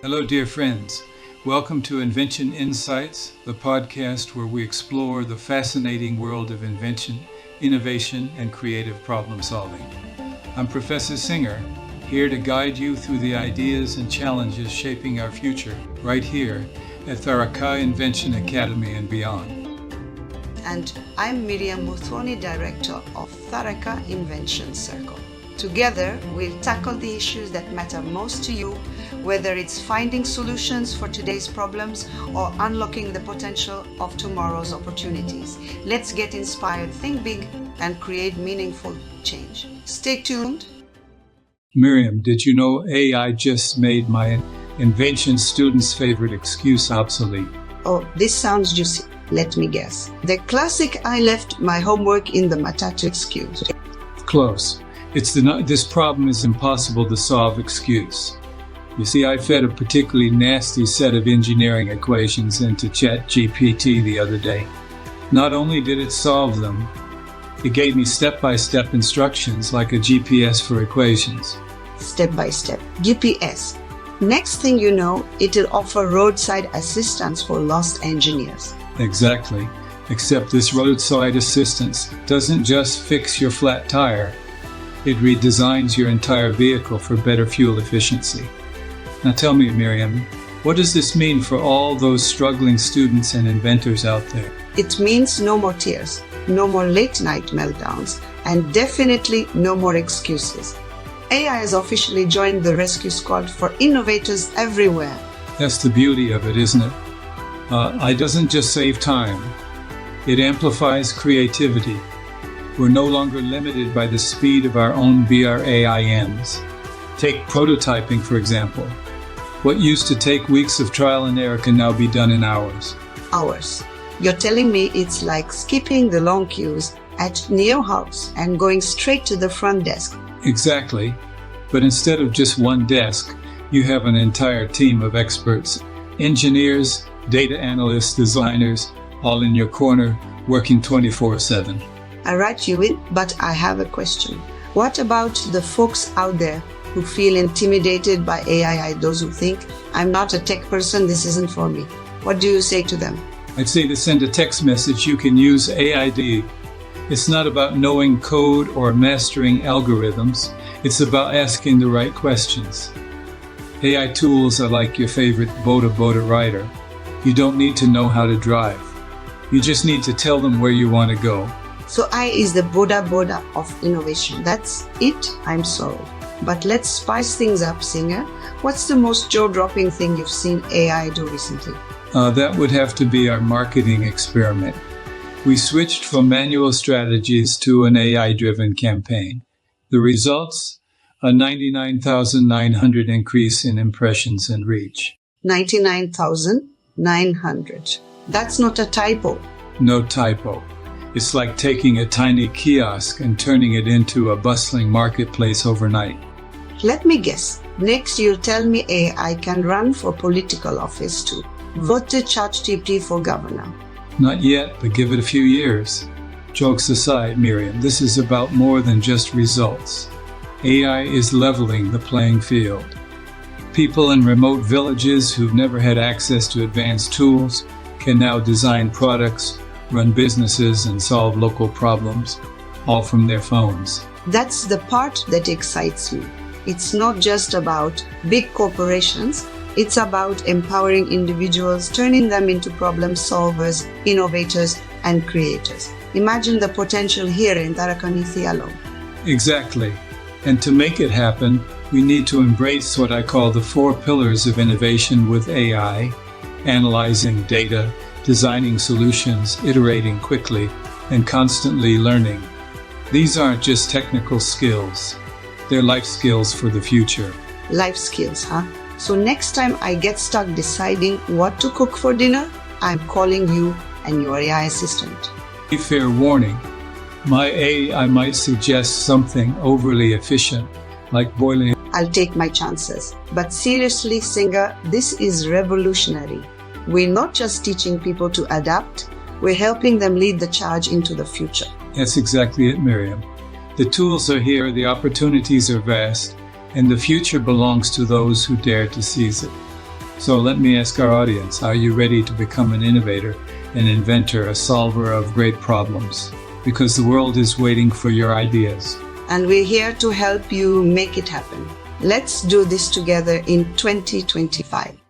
Hello, dear friends. Welcome to Invention Insights, the podcast where we explore the fascinating world of invention, innovation, and creative problem solving. I'm Professor Singer, here to guide you through the ideas and challenges shaping our future right here at Tharaka Invention Academy and beyond. And I'm Miriam Muthoni, Director of Tharaka Invention Circle. Together, we'll tackle the issues that matter most to you, whether it's finding solutions for today's problems or unlocking the potential of tomorrow's opportunities. Let's get inspired, think big, and create meaningful change. Stay tuned. Miriam, did you know AI just made my invention students' favorite excuse obsolete? Oh, this sounds juicy. Let me guess. The classic "I left my homework in the matatu" excuse. Close. It's this problem is impossible to solve excuse. You see, I fed a particularly nasty set of engineering equations into ChatGPT the other day. Not only did it solve them, it gave me step-by-step instructions like a GPS for equations. Step-by-step. GPS. Next thing you know, it'll offer roadside assistance for lost engineers. Exactly. Except this roadside assistance doesn't just fix your flat tire. It redesigns your entire vehicle for better fuel efficiency. Now tell me, Miriam, what does this mean for all those struggling students and inventors out there? It means no more tears, no more late-night meltdowns, and definitely no more excuses. AI has officially joined the rescue squad for innovators everywhere. That's the beauty of it, isn't it? It doesn't just save time. It amplifies creativity. We're no longer limited by the speed of our own BRAIMs. Take prototyping, for example. What used to take weeks of trial and error can now be done in hours. Hours. You're telling me it's like skipping the long queues at Neo House and going straight to the front desk. Exactly. But instead of just one desk, you have an entire team of experts, engineers, data analysts, designers, all in your corner, working 24/7. I write you in, but I have a question. What about the folks out there who feel intimidated by AI, those who think, I'm not a tech person, this isn't for me? What do you say to them? I'd say to send a text message, you can use AID. It's not about knowing code or mastering algorithms. It's about asking the right questions. AI tools are like your favorite boda rider. You don't need to know how to drive. You just need to tell them where you want to go. So I is the boda of innovation. That's it, I'm sold. But let's spice things up, Singer. What's the most jaw-dropping thing you've seen AI do recently? That would have to be our marketing experiment. We switched from manual strategies to an AI-driven campaign. The results? A 99,900 increase in impressions and reach. 99,900. That's not a typo. No typo. It's like taking a tiny kiosk and turning it into a bustling marketplace overnight. Let me guess. Next you'll tell me AI can run for political office too. Vote ChatGPT for governor. Not yet, but give it a few years. Jokes aside, Miriam, this is about more than just results. AI is leveling the playing field. People in remote villages who've never had access to advanced tools can now design products, run businesses, and solve local problems, all from their phones. That's the part that excites me. It's not just about big corporations. It's about empowering individuals, turning them into problem solvers, innovators, and creators. Imagine the potential here in Tharaka alone. Exactly. And to make it happen, we need to embrace what I call the 4 pillars of innovation with AI: analyzing data, designing solutions, iterating quickly, and constantly learning. These aren't just technical skills. They're life skills for the future. Life skills, huh? So next time I get stuck deciding what to cook for dinner, I'm calling you and your AI assistant. Fair warning, my AI might suggest something overly efficient, like boiling. I'll take my chances. But seriously, Singer, this is revolutionary. We're not just teaching people to adapt, we're helping them lead the charge into the future. That's exactly it, Miriam. The tools are here, the opportunities are vast, and the future belongs to those who dare to seize it. So let me ask our audience, are you ready to become an innovator, an inventor, a solver of great problems? Because the world is waiting for your ideas. And we're here to help you make it happen. Let's do this together in 2025.